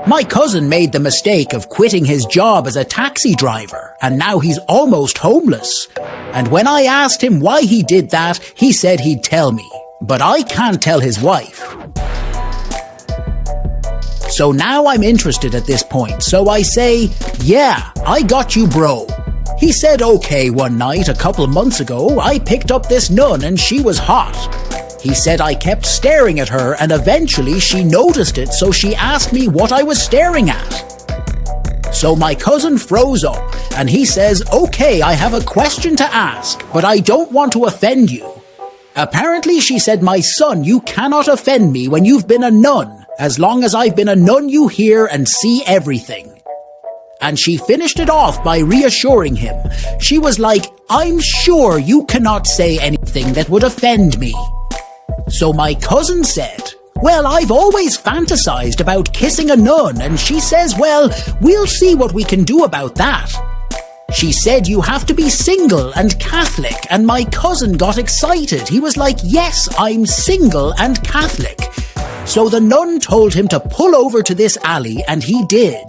My cousin made the mistake of quitting his job as a taxi driver, and now he's almost homeless. And when I asked him why he did that, he said he'd tell me. But I can't tell his wife. So now I'm interested at this point, so I say, yeah, I got you, bro. He said okay one night a couple months ago. I picked up this nun and she was hot. He said I kept staring at her and eventually she noticed it, so she asked me what I was staring at. So my cousin froze up and he says, okay, I have a question to ask, but I don't want to offend you. Apparently she said, my son, you cannot offend me when you've been a nun. As long as I've been a nun, you hear and see everything. And she finished it off by reassuring him. She was like, I'm sure you cannot say anything that would offend me. So my cousin said, well, I've always fantasized about kissing a nun, and she says, well, we'll see what we can do about that. She said you have to be single and Catholic, and my cousin got excited. He was like, yes, I'm single and Catholic. So the nun told him to pull over to this alley, and he did.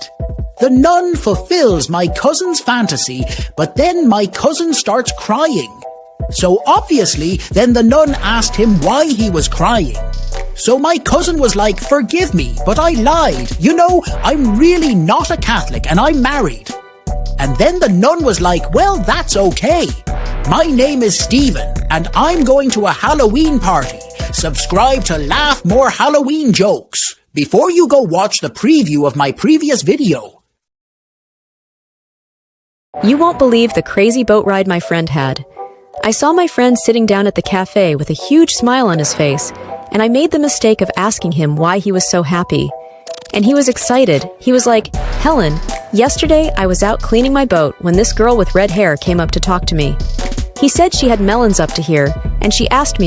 The nun fulfills my cousin's fantasy, but then my cousin starts crying. So obviously, then the nun asked him why he was crying. So my cousin was like, forgive me, but I lied. You know, I'm really not a Catholic and I'm married. And then the nun was like, well, that's okay. My name is Stephen and I'm going to a Halloween party. Subscribe to laugh more Halloween jokes before you go watch the preview of my previous video. You won't believe the crazy boat ride my friend had. I saw my friend sitting down at the cafe with a huge smile on his face, and I made the mistake of asking him why he was so happy. And he was excited. He was like, Helen, yesterday I was out cleaning my boat when this girl with red hair came up to talk to me. He said she had melons up to here, and she asked me